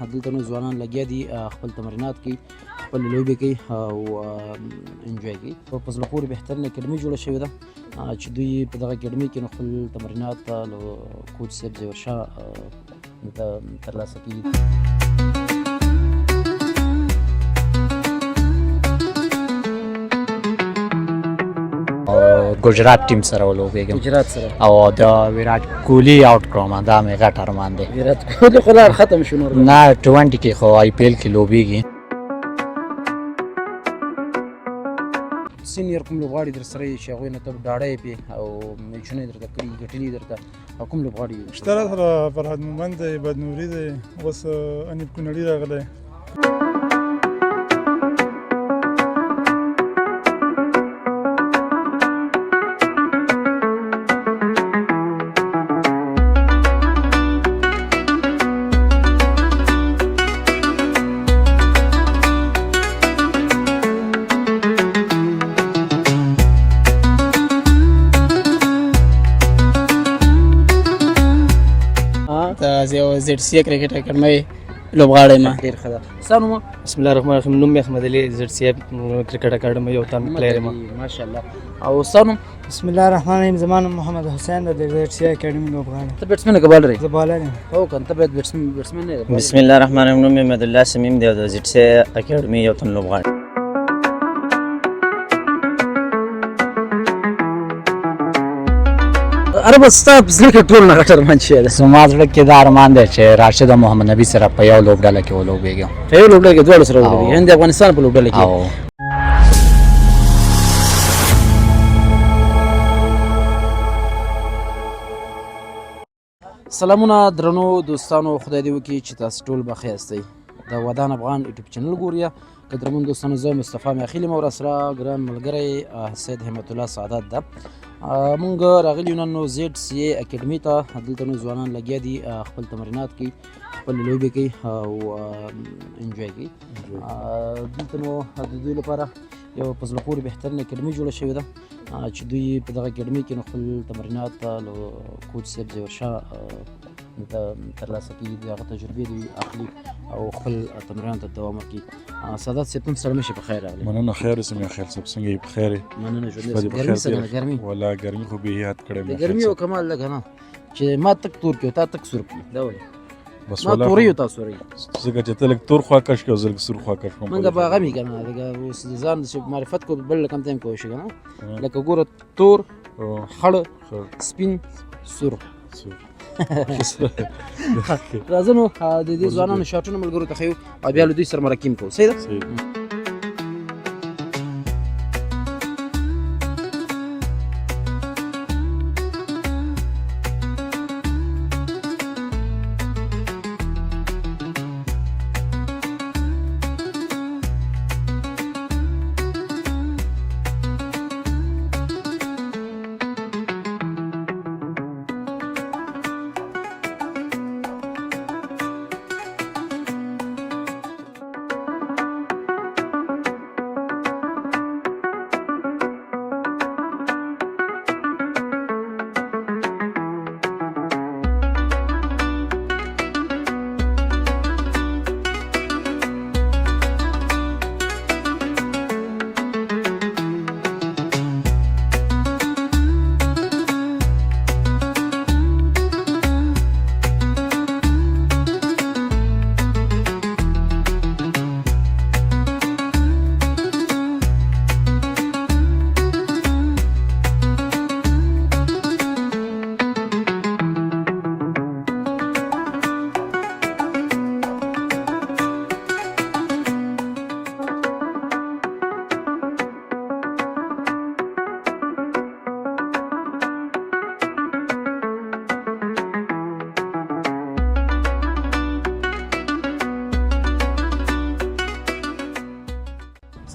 دلته نو ځوانان لګیا دي خپل تمرینات کوي، خپل لوبې کوي او انجوای کوي. په زړه پورې بهترینه اکیډمي جوړه شوې ده چې دوی په دغه اکیډمي کې نو خپل تمرینات له کوچ صاحب زیور شاه ترلاسه کوي. ګجرات ټیم سره ولوبېږم، ګجرات سره، او د ویراټ کوهلي آوټ کړم، دا مې غټ ارمان دی. ویراټ کوهلي خو لا ختم شو نور نه 20 کې خو آی پی ایل کې لوبېږي. سینیر کوم لوبغاړي در سره یې چې هغوی نه ته ډاډه یې پې او میچونه یې درته کړي ګټلي درته او کوم لوبغاړي شته را سره فرهاد مومند دی، بدنوري دی، اوس انیب کونړي راغلی. زه زد سی کرکټ اکیډمي لوبغاړی ما. ډېر ښه ده. ستا نوم؟ بسم الله الرحمن الرحیم. نوم مې احمد علي، زد سی کرکټ اکیډمي یو تن پلیر ما. ماشاءالله. او ستا نوم؟ بسم الله الرحمن الرحیم. زما نوم محمد حسین د زد سی اکیډمي لوبغاړی. ته بیټسمن که بالر یې؟ زه بالر یم. هو که ته باید بیټسمن نه یې. بسم الله الرحمن الرحیم. نوم مې احمد الله سمیم دی او د زد سی اکیډمي یو تن لوبغاړی. عربه ستا په زړه کې ټول نه غټ ارمان شی ده؟ زما زړه کې دا ارمان دی چې راشد او محمد نبي سره په یو لوبډله کې ولوبېږم. په یو لوبډله کې دواړو سره ولوبېږي، یعنې د افغانستان په لوبډله کې. سلامونه درنو دوستانو، خدای دې وکړي چې تاسو ټول بخیر یاستئ. د ودان افغان یوټیوب چینل ګورئ. قدرمن دوستانو، زه مصطفی میاخیل یم او راسره ګران ملګری سید همت الله سعادت ده. مونږ راغلي یو نن نو زد سی اکیډمي ته. دلته نو ځوانان لګیا دي خپل تمرینات کوي، خپل لوبې کوي او انجوای کوي. دلته نو د دوی لپاره یو په زړه پورې بهترینه اکیډمي جوړه شوې ده چې دوی په دغه اکیډمي کې نو خپل تمرینات له کوچ صاحب زیور شاه ترلاسه کوي، د هغه تجربې دوی اخلي او خپل تمرینات ته دوام ورکوي. سعادت صاحب تم سره مې په خیر راغلی. مننه، خیر اوسم یا خیر صاحب، څنګه یې په خیر یې؟ مننه ژوندی اوسې. ګرمي څنګه ده؟ ګرمي والله ګرمي خو بې حد کړی. د ګرمي یو کمال ده که نه چې ما تک تور کړي او تا تک سور کړي، دا ولې؟ بس ما توري او تا سوري. ځکه چې ته لږ تور خوا کش کړې او زه لږ سور خوا کش کړم. منګه به غمي که نه اوس د ځان چې معرفت کو بل کم ټایم کوی شي که نه، لکه ګوره تور، خړ، سپین، سور. راځه نو د دې ځوانانو شاټونه ملګرو ته ښیو او بیا له دوی سره مرکیم کوو. صحیح ده؟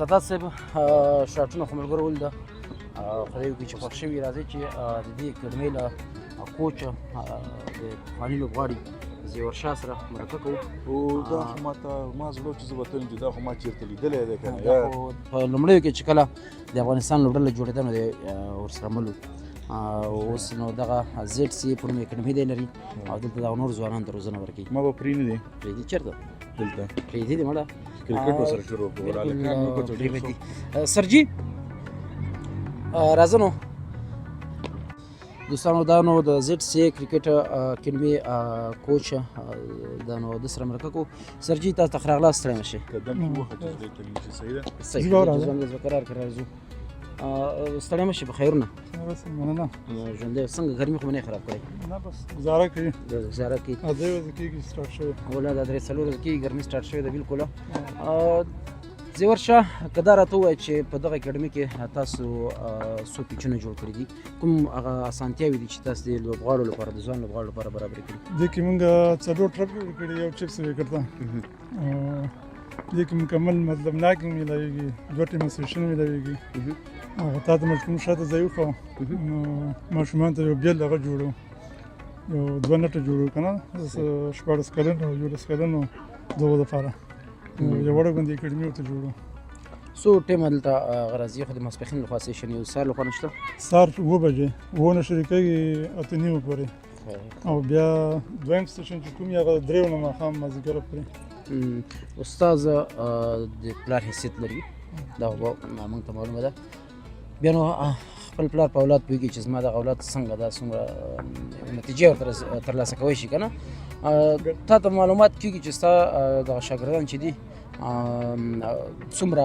سعادت صاحب شاټونه خو ملګرو ولیده، خدای وکړي چې خوښ شوي. راځئ چې د دې اکیډمۍ له کوچ د پخواني لوبغاړي زیور شاه سره مرکه کوو. دا خو ماته ما زړه چې زه به تلم چې دا خو ما چېرته لیدلی دی که نه. دا خو په لومړیو کې چې کله د افغانستان لوبډله جوړېده نو ورسره مل وو. اوس نو دغه زیټ سی په نوم اکاډمي دی لري او دلته دغه نور ځوانانو ته روزنه ورکوي. ما به پرې نه دی پرېږدي چېرته دلته پرېږدي دي مړه کرکټ ورسره شروع کړو هلکان مو که څه ډېر پرېږدي. سرجي راځه نو دوستانو دا نو د زیټ سی کرکټ اکاډمي کوچ دا نو د سره مرکه کو. سرجي تاسو ته ښه راغلاست، ستړی مه شئ. قدم کې وخت دې ته نشي صحیح ده صحیح زه به راځم. ژوند ورځ به قرار ځو. ستړی مه شئ، په خیرونه بس مننه. ژوندی څنګه ګرمي خو مې نه خراب کړی نه بس گزاره کوي د زیارت کې اځه ورځ کېږي سټارټ شوی اوله د 3 ورځې کې ګرمي سټارټ شوې ده بالکل. زیور شاه که دا راته ووایه چې په دغه اکاډمي کې تاسو څو پیچونه جوړ کړي دي، کوم هغه اسانتیاوې دي چې تاسو د لوبغاړو لپاره د ځوان لوبغاړو لپاره برابرې کړي؟ دې کې موږ څلور ټرپ جوړ کړي، یو چپس یې کړتا دې کې مکمل مطلب ناکینګ ملایږي، دوه ټیمه سیشن ملایږي او تا ته مشکوم شاته ځای وخو نو ماشومان ته یو بیل هغه جوړو، یو دوه نټه جوړو که نه 14 کلن او 11 کلن دغو دپاره یو وړه غوندې اکاډمي ورته جوړو. څو ټیمه دلته غرضیه خو د ماسپښین لخوا سیشن یو سهار لخوا نشته؟ سهار 7 بجې 7 نه شروع کېږي 8:30 پورې او بیا دویم سیشن چې کوم هغه 3 نه ماښام مازدیګره پورې. استاد د پلار حیثیت لري، دا موږ ته معلومه ده. بیا نو خپل پلار په اولاد پوهېږي چې زما دغه اولاد څنګه دا څومره نتیجې ورته ترلاسه کولی شي که نه. تا ته معلومات کېږي چې ستا دغه شاګردان چې دي څومره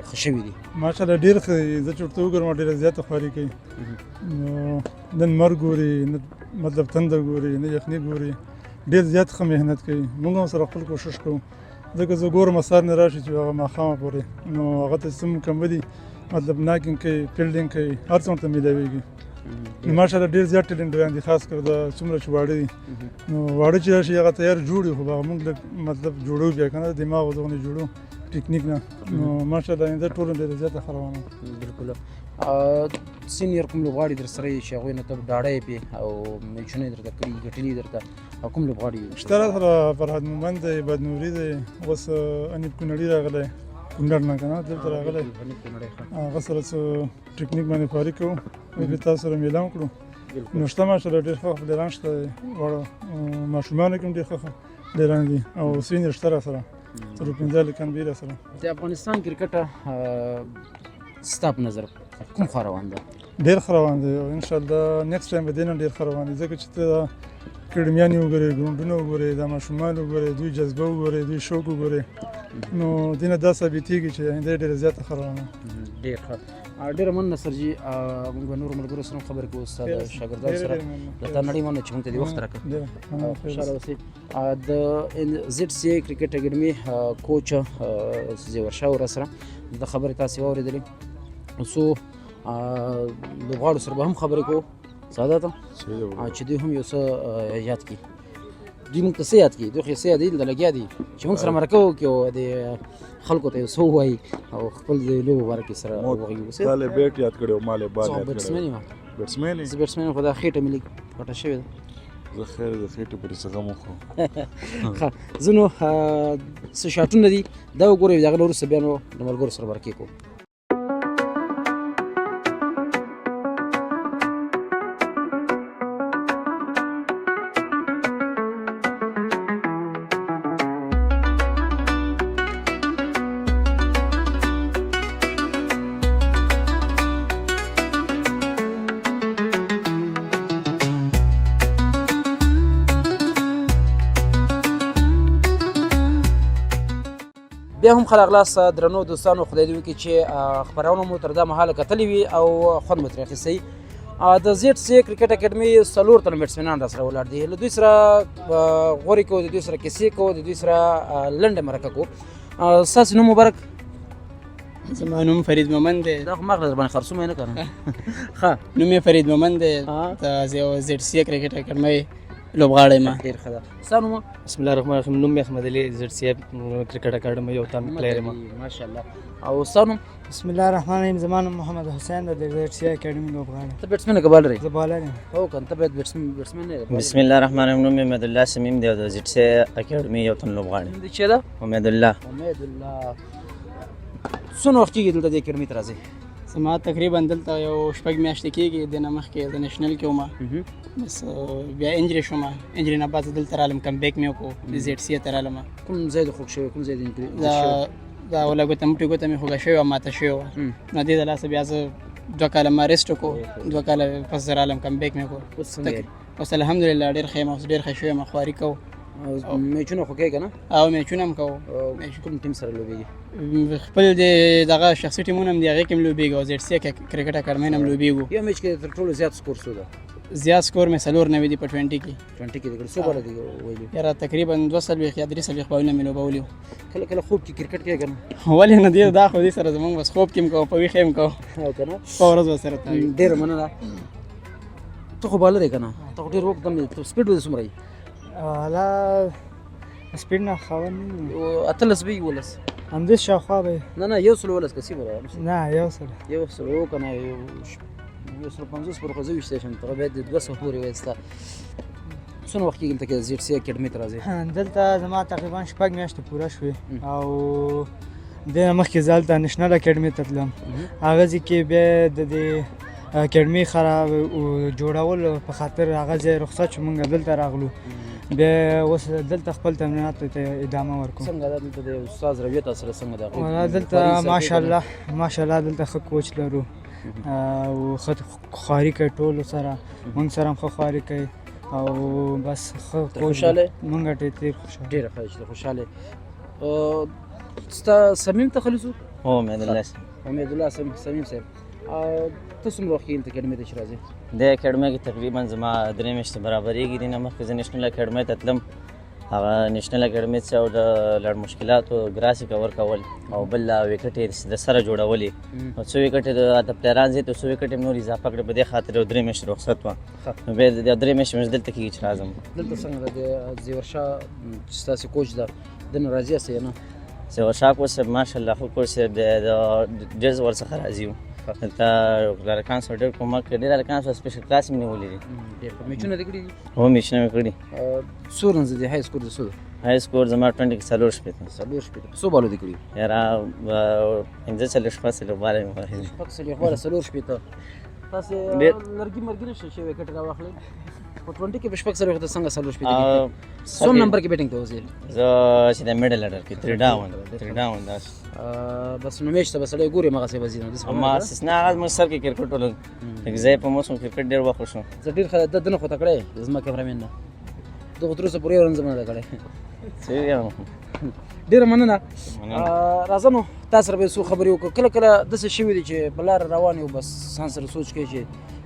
ښه شوي دي؟ ماشاءالله ډېر ښه دي. زه چې ورته وګورم ډېره زیاته خواري کوي، نو نه لمر ګوري، نه مطلب تنده ګوري، نه یخني ګوري، ډېر زیات ښه محنت کوي. موږ هم سره خپل کوشش کوو، ځکه زه ګورم سهار نه راشي چې هغه ماښامه پورې نو هغه ته څه مکمل دي، مطلب ناکینګ کوي، فیلډینګ کوي، هر څه ورته میلاویږي. نو ماشاءالله ډېر زیات ټیلنټډ دي، خاص کر دا څومره چې واړه دي. نو واړه چې راشي هغه تیار جوړ وي، خو هغه موږ لږ مطلب جوړو بیا که نه دماغ دغه جوړو ټیکنیک نه. نو ماشاءالله آینده ټول ډېره زیاته ښه روانه ده. بالکل. سینیر کوم لوبغاړي در سره یې چې هغوی نه ته ډاډه یې پې او میچونه یې درته کړي ګټلي درته او کوم لوبغاړي شته را سره فرهاد مومند دی، بدنوري دی، اوس انیب کونړي راغلی کونډر نه که نه دلته راغلی، هغه سره څه ټیکنیک باندې خواري کوو، بیا تاسو سره میله وکړو. نو شته ماشاءالله ډېر ښه پلیران شته دی، واړه ماشومانو کې هم ډېر ښه پلیران دي او سینیر شته را سره 4-5 هلکان به یې را سره. د افغانستان کرکټ ستا په نظر کوم خوا روان ده؟ ډېر ښه روان دی او انشاءالله نیکسټ ټایم به دې نه ډېر ښه روان دی، ځکه چې ته دا اکاډمیانې وګورې، ګراونډونه وګورې، دا ماشومان وګورې، دوی جذبه وګورې، دوی شوق وګورې، نو دې نه دا ثابتېږي چې آینده یې ډېره زیاته ښه روانه. ډېر ښه، ډېره مننه سرجي. موږ به نورو ملګرو سره هم خبرې کوو، ستا د شاګردانو سره د تا نړۍ مننه چې موږ ته دې وخت راکړ. خوشحاله اوسئ. د زیټ سی کرکټ اکاډمي کوچ زیور شاه ورا سره د خبرې تاسې واورېدلې. څو لوبغاړو سره به هم خبرې کوو سعادت چې دوی هم یو څه یاد کړي. دوی موږ ته څه یاد کړي؟ دوی خو یې څه یادوي دلته لګیا دي چې موږ سره مرکه وکړي او د خلکو ته یو څه ووایي او خپل د لوبو باره کې سره وغږېږو. تا له بیټ یاد کړی او ما له بال یاد بیټسمین یم. بیټسمین زه بیټسمین یم، خو دا خېټه مې لږ پټه شوې ده. زه خیر د خېټې پورې څه غم وخورم. ښه، زه نو څه شاټونه دي دا وګورئ، د هغه نه وروسته بیا نو د ملګرو سره مرکې کوو. بیا هم ښه راغلاست درنو دوستانو، خدای دې وکړي چې خپرونه مو تر دا مهاله کتلې وي او خوند مو ترې اخیستی. د زیټ سی کرکټ اکاډمي 4 تنه بیټسمینان را سره ولاړ دي، له دوی سره غورې کوو، د دوی سره کیسې کوو، د دوی سره لنډه مرکه کوو. ستاسو نوم مبارک؟ زما نوم فرید مومند دی. دا خو مغله در باندې خرڅوم یې نه که نه. ښه، نوم یې فرید مومند دی، د زیټ سی کرکټ اکاډمۍ لوبغاړی یم. ډېر ښه ده. ستا نوم؟ بسم الله الرحمن الرحیم. نوم مې احمد علي، زیټ سی کرکټ اکاډمۍ یو تن پلیر یم. ماشاءالله. او ستا نوم؟ بسم الله الرحمن الرحیم. زما نوم محمد حسین دی، د زیټ سی اکاډمۍ لوبغاړی. ته بیټسمین که بالر یې؟ زه بالر یم. هو که ته باید بیټسمین نه یې؟ بسم الله الرحمن الرحیم. نوم مې امید الله سمیم دی او د زیټ سی اکاډمي یو تن لوبغاړی. نوم دې چې ده؟ امید الله. امید الله. څومره وخت کېږي دلته دې اکاډمۍ ته راځې؟ زما تقریبا دلته یو شپږ میاشتې کېږي د نه مخکې د نېشنل کې وم بس بیا انجري شوم انجري نه بعد دلته رالم کم بیک مې وکړو د زیډ سی ته رالم کوم ځای د خوږ شوی کوم ځای د دا ولا ګوته مټې ګوته مې خوږه شوې وه ماته شوې وه نو دې د لاسه بیا زه 2 کاله ما ریسټ وکړو 2 کاله پس زه رالم کم بیک مې وکړو اوس الحمدلله ډېر ښه یم اوس ډېر ښه شوی یم خواري کوو میچونه خو کوي که نه او میچونه هم کوو کوم ټیم سره لوبېږي خپل د دغه شخصي ټیمونه هم د هغې کې هم لوبېږو او زیډ سی کرکټ اکاډمۍ نه هم لوبېږو یو میچ کې تر ټولو زیات سکور څو ده زیات سکور مې 94 دی په 20 کې 20 کې د څو بالا دی ویلي یاره تقریبا 2 یا 3 بالونه مې لوبولي کله کله خوب کې کرکټ کوي که نه ولې نه دی دا خو دې سره زمونږ بس خوب کې هم کوو په ویښه هم کوو او که نه په ورځ به سره تاوي ډېره مننه ته خو بالر یې که نه ته خو ډېر وخت دم سپیډ به دې څومره یي حالا سپیډ نه خاوند اتلس به یي 11 همدې شاوخوا به نه نه 111 کسي به نه یو سره 100 که نه 150 پر خو زه ویشتی شم ته باید 200 پورې وایسته څونه وخت کېږي دلته کې زیډ سی اکاډمۍ ته راځې دلته زما تقریبا 6 میاشتې پوره شوې او د مخکې زه هلته نېشنل اکاډمۍ ته تلم هغه ځای کې بیا د دې اکاډمۍ خراب جوړولو په خاطر هغه ځای رخصت شو موږ دلته راغلو بیا اوس دلته خپل تمریناتو ته ادامه ورکوو څنګه دا دلته د استاد رویه تاسو سره څنګه ده دلته ماشاءالله دلته ښه کوچ لرو او ښه خواري کوي ټولو سره موږ سره هم ښه خواري کوي او بس ښه خوشحاله موږ ډېر خوشحاله ډېره ښه چې خوشحاله ستا صمیم تخلص هو امید الله امید الله صمیم صاحب ته څومره وخت کېږي دلته اکاډمۍ ته چې راځې د اکاډمۍ کې تقریبا زما 3 میاشتې برابرېږي دي نه مخکې زه نېشنل اکاډمۍ ته تلم هغه نېشنل اکاډمۍ څه او د لړ مشکلاتو ګراسي کور کول او بل وکټې د سره جوړولې او څو وکټې د پلیران زیات څو وکټې نور اضافه کړې په دې خاطر 3 میاشتې رخصت وه نو بیا د 3 میاشتې مې دلته کېږي چې راځم دلته څنګه ده د زیورشاه چې ستاسې کوچ ده دنه راضي یاستئ یا نه زیورشاه کوچ صاحب ماشاءالله خو کوچ صاحب ډېر ورڅخه راضي وو دلته لړکان سره ډېر کومک کړی ډېر لړکان سره سپیشل کلاس مې نیولي دي ډېر میچونه دې کړي دي هو میچونه مې کړي څو رنز دي های سکور دې څو ده های سکور زما 20 کې 4 شپېته څو بالو دې کړي یاره 15 شپږ بالا مې وهلي شپږ څلوېښت بالا 4 شپېته تاسې لرګي مرګي نشئ چې وکټ راواخلئ په 20 کې په شپږ څلوېښت څنګه 4 شپېته کې څوم نمبر کې بیټینګ ته وځئ زه چې د میډل اډر کې 3 ډاون داسې بس نو میچ ته به سړی ګوري همغسې به ځي نو ما استثنا هغه زموږ سر کې کرکټ ولګ لږ ځای په موسم کرکټ ډېر وخت شو زه ډېر ښه دنه خو تکړی زما کیمرامین نه دغه تر اوسه پورې یو رنز مه ده کړی ډېره مننه راځه نو تا سره به یو څو خبرې وکړو کله کله داسې شوي دي چې په لاره روان یو بس ځان سره سوچ کوي چې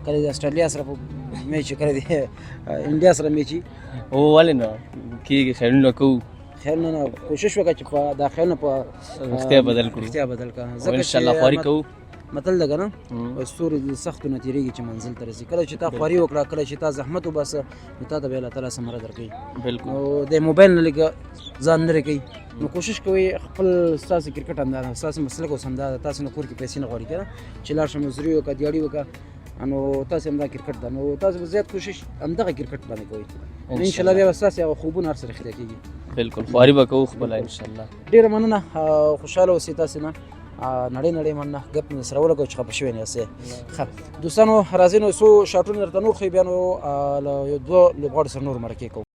کله د اسټرالیا سره په میچ کله د انډیا سره میچ او ولې نه کېږي خیرونه کوو خیال نه کوشش وکړه چې په دا خیالونه په رښتیا بدل کړو رښتیا بدل کړه او انشاءالله خواري کوو متل ده که نه ستوري د سختو نه تېرېږي چې منزل ته رسي کله چې تا خواري وکړه کله چې تا زحمت وباسه نو تا ته به الله تعالی ثمره درکوي بالکل نو د موبایل نه لږه ځان لرې کوي نو کوشش کوئ خپل ستاسې کرکټ همدا ده ستاسې مسلک اوس همدا ده تاسې نه کور کې پیسې نه غواړي که نه چې لاړ شم مزدوري وکړه دیاړي وکړه نو تاسې همدا کرکټ ده نو تاسې به زیات کوشش همدغه کرکټ باندې کوئ انشاءالله بیا به ستاسې هغه خوبونه هر څه رښتیا کېږي بالکل خواري به کوو خپله انشاءالله ډېره مننه خوشحاله اوسئ تاسې نه نړۍ مننه ګپ مې سره ولګوو چې خفه شوي نه یاستئ ښه دوستانو راځئ نو څو شاټونه درته نور ښیو بیا نو له یو 2 لوبغاړو سره نور مرکې کوو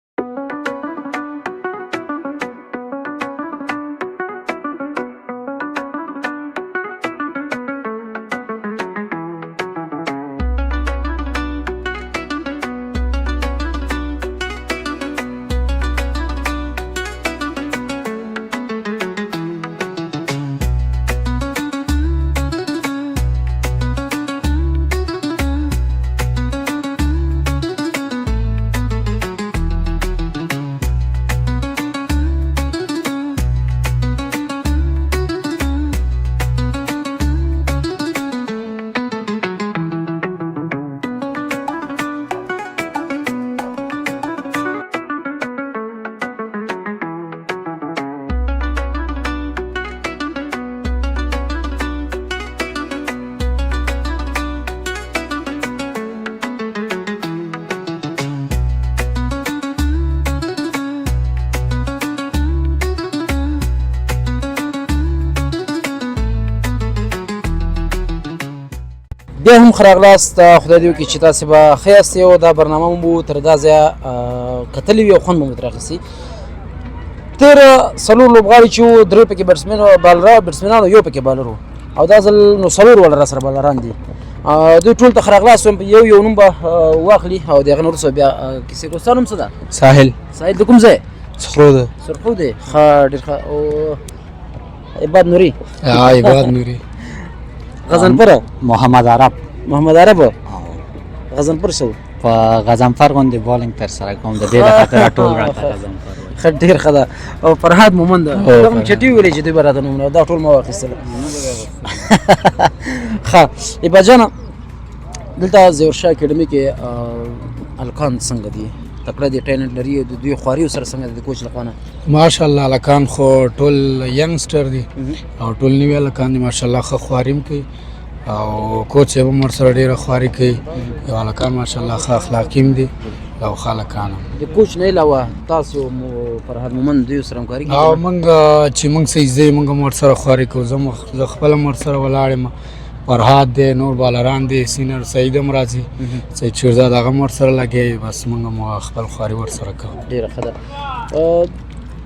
بیا هم ښه راغلاست. خدای دې وکړي چې تاسې به ښه یاستئ او دا برنامه مو تر دا ځایه کتلې وي او خوند به مو ترې اخیستي. تېره 4 لوبغاړي چې وو 3 پکې بیټسمنان او 1 پکې بالر و او دا ځل نو 4 واړه را سره بالران دي. دوی ټول ته ښه راغلاست. یو نوم به واخلي او د هغې نه وروسته بیا کیسې کوو. ستا نوم څه ده؟ ساحل د کوم ځای؟ سخرو ده. سرخو دی. ښه ډېر ښه. او عباد نوري؟ عباد نوري. غضنفر؟ محمد عرب غضنفر څه و؟ په غضنفر غوندې بالینګ ترسره کوم، د دې د خاطره ټول راته غضنفر وایي. ښه ډېر ښه ده. او فرهاد مومند دا هم چټي ویلې چې دوی به راته نومونه دا ټول ما واخیستله. ښه عباد جانه دلته ظهورشاه اکیډمي کې هلکان څنګه دي؟ تکړه دي، ټیلنټ لري؟ د دوی خواري ورسره څنګه ده د کوچ لخوا نه؟ ماشاءالله هلکان خو ټول ینګسټر دي او ټول نوي هلکان دي ماشاءالله، ښه خواري هم کوي او کوچ یې هم ورسره ډېره خواري کوي. یو هلکان ماشاءالله ښه اخلاقي هم دي او ښه هلکان هم. د کوچ نه علاوه تاسو فرهاد مومند دوی سره همکاري کوئ؟ او موږ چې موږ څه زده موږ هم ورسره خواري کوو. زه خپله هم ورسره ولاړ یم. فرهاد دی، نور بالران دی، سینر سعید هم راځي، سعید شیرزاد هغه هم ورسره لګیا. بس موږ هم خپل خواري ورسره کوو. ډېره ښه ده.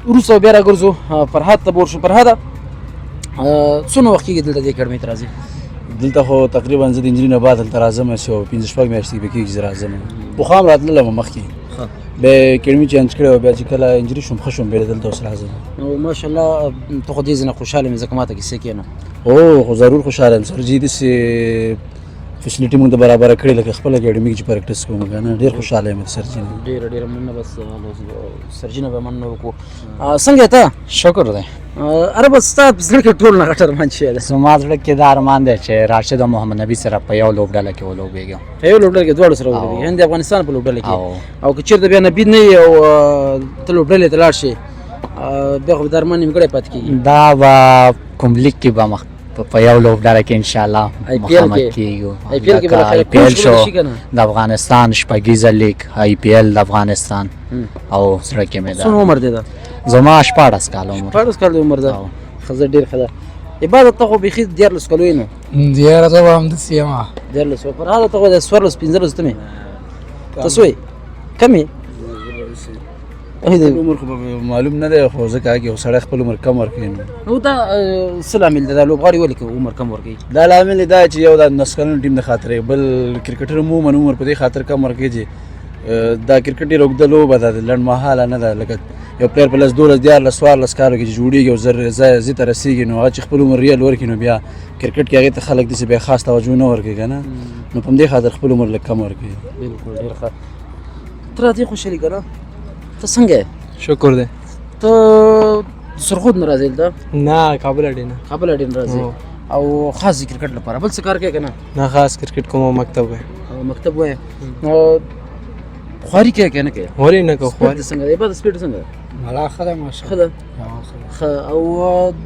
وروسته بیا راګرځو فرهاد ته به ورشو. فرهاده څومره وخت کېږي دلته دې اکاډمۍ ته راځې؟ دلته خو تقریبا زه د انجینري نه بعد هلته راځم، چې 15-16 میاشتې به کېږي زه راځم. پخوا هم راتللم مخکې، بیا اکاډمي چینج کړې وه، بیا چې کله انجینري شوم ښه شوم، بیا دلته اوس راځم. نو ماشاءالله ته خو دې ځای نه خوشحاله مې ځکه ما ته کیسې کښېنه. هو خو ضرور خوشحاله یم سر جي. داسې فیسیلیټي موږ ته برابره کړې لکه خپل اکاډمي کې چې پریکټس کوو که نه. ډېر خوشحاله یم د سرجي نه. ډېره مننه. بس سرجي نه به مننه وکړو. څنګه یې ته؟ شکر دی. عربه ستا په زړه کې ټول نه غټ ارمان شی دی؟ زما زړه کې دا ارمان دی چې راشد او محمد نبي سره په یو لوبډله کې ولوبېږم. په یو لوبډله کې دواړو سره ولوبېږي، هند افغانستان په لوبډله کې. او که چېرته بیا نبي نه وي او ته لوبډلې ته لاړ شې بیا خو به دا ارمان نیمګړی پاتې کېږي. دا به کوم لیګ کې به په یو لوبډله کې انشاءالله مخامخ کېږو. IPL شو د افغانستان شپږیزه لیګ، IPL د افغانستان. او زړه کې مې ده. څومره عمر دی ده؟ زما 14 کاله عمر. 14 کاله عمر ده. ښه ډېر ښه ده. عبادت ته خو بیخي 14 کالو یې نو؟ یاره زه به همداسې یم. 14 فرهاده ته خو د 14-15 ته مې ته څه وایې؟ کم یې؟ عمر خو معلوم نه دی، خو ځکه هغې خو سړی خپل عمر کم ورکوي. نو دا څه لامل دی دا لوبغاړي ولې عمر کم ورکوي؟ دا لامل یې دا چې یو دا نسکلن ټیم د خاطرې، بل کرکټر عموما عمر په دې خاطر کم ورکوي چې دا کرکټ ډېره اوږده لوبه ده، لنډمهاله نه ده. لکه یو پلیر په 12-14 کالو کې چې جوړېږي او ځای ته رسېږي، نو هغه چې خپل عمر ریال ورکړي نو بیا کرکټ کې هغې ته خلک داسې بیا خاص توجه نه ورکوي که نه، نو په همدې خاطر خپل عمر لږ کم ورکوي. بلکل ډېر ښه. ته راځې خوشحالي که نه؟ ته څنګه یې؟ شکر دی. ته سرخود نه راځې دلته؟ نه کابل اډې نه. کابل اډې نه راځې او خاص د کرکټ لپاره بل څه کار کوې که نه؟ نه خاص کرکټ کوم او مکتب وایي. مکتب وایې. خواري کوې که نه کوې؟ خواري نه کوو. خواري څنګه ده؟ عبادت سپیډ څنګه ده؟ ملا ښه ده ماشاءالله. ښه ده. ښه. او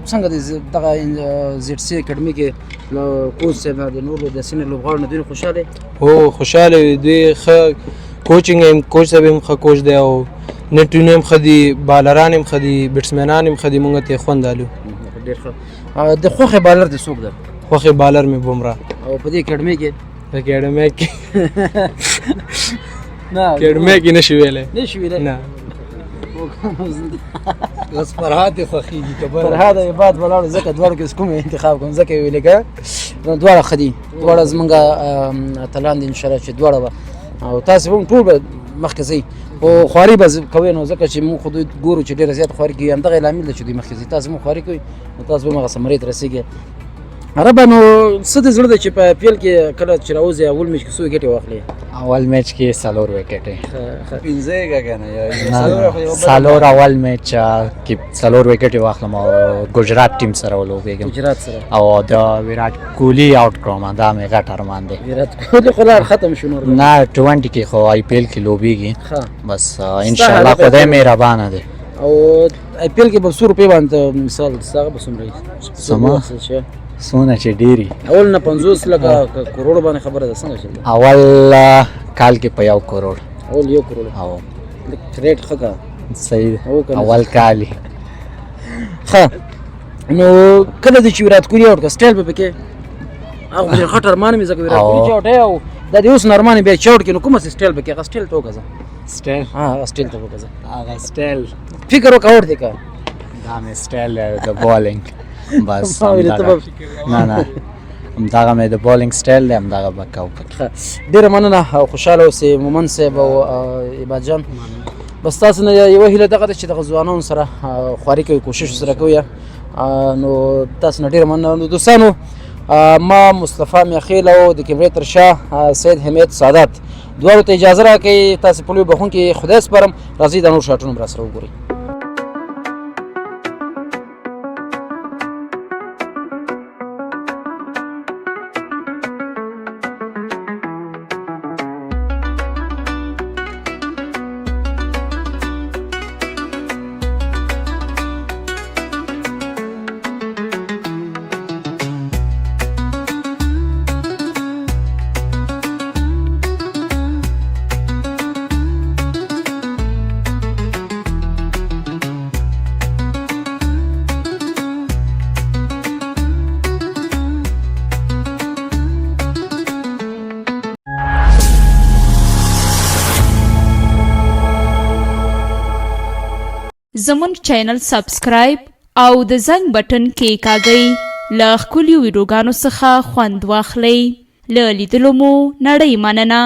څنګه دی دغه زیډ سي اکاډمي کې کوچ صاحب د نورو د سینر لوبغاړو نه دوی خوشحاله؟ هو خوشحاله وي. دوی ښه کوچینګ هم کوچ صاحب هم ښه کوچ دی او نیټونه هم ښه دي، بالران هم ښه دي، بیټسمینان هم ښه دي. موږ ته یې خوند الو. ډېر ښه. د خوښې بالر دې څوک ده؟ خوښې بالر مې بمراه. او په دې اکاډمۍ کې؟ په اکاډمۍ کې نه اکاډمۍ کې نشي ویلی. نشي ویلی؟ نه. بس فرهاد دې خوښېږي که بله؟ فرهاد او عباد ولاړو ځکه دواړو کې کوم انتخاب کوم ځکه یې ویلې که نو دواړه ښه دي، دواړه زمونږ اتلان دي انشاءالله چې دواړه به او تاسې به هم ټول به مخکې ځئ خو خواري به کوئ نو ځکه چې موږ خو دوی ګورو چې ډېره زیات خواري کوي، همدغه لامل ده چې دوی مخکې ځي. تاسې هم خواري کوئ نو تاسو به هم هغه ثمرې ته رسېږئ. عربه نو څه دې زړه دی چې په IPL کې کله چې راوځئ اول میچ کې څو وکټې واخلې؟ اول میچ کې 4 وکټې. 15 که که نه؟ څلور اول میچ کې 4 وکټې واخلم او ګجرات ټیم سره ولوبېږم. ګجرات سره؟ او د ویراټ کوهلي آوټ کړم، دا مې غټ ارمان دی. ویراټ کوهلي خو لار ختم شو نور؟ نه 20 کې خو IPL کې لوبېږي. بس انشاءالله خدای مهربانه دی. او IPL کې به 100 روپۍ باندې مثال څنګه به څومره سما سونه چې ډېري اول نه 50 لکه کروڑ باندې خبره ده څنګه چل اول کال کې په 1 کروڑ اول 1 کروڑ او ریټ ښه صحیح اول کال ښه نو کله د چې ویرات کوهلي آوټ کړ سټایل به پکې هغه ډېر خټر مان مې زکه ویرات او. کوهلي چوټ او د دې اوس نورماني به چوټ کې نو کوم سټایل به کې هغه سټایل ته وکړه سټایل هغه سټایل ته وکړه هغه سټایل فکر وکړ اور دی کا دا مې سټایل د بالینګ بس ما ویل ته نه نه همدغه مې د بالینګ سټایل دی همدغه به کوو ډېره مننه او خوشحاله اوسئ مومن صاحب او عباد جان بس تاسو نه یوه هیله دغه ده چې دغه ځوانانو سره خواري کوي کوشش سره کوي نو تاسو نه ډېره مننه دوستانو ما مصطفی میاخیل او د کیمرې تر شا سید حمید سعادت دواړو ته اجازه راکړئ تاسې په لوی بخښونکي خدای سپارم راځئ دا نور شاټونه به راسره وګورئ زمون چینل سبسکرایب او د زنګ بټن کې کاږئ له ښکلیو ویډیوګانو څخه خوند واخلئ له لیدلو مو نړۍ مننه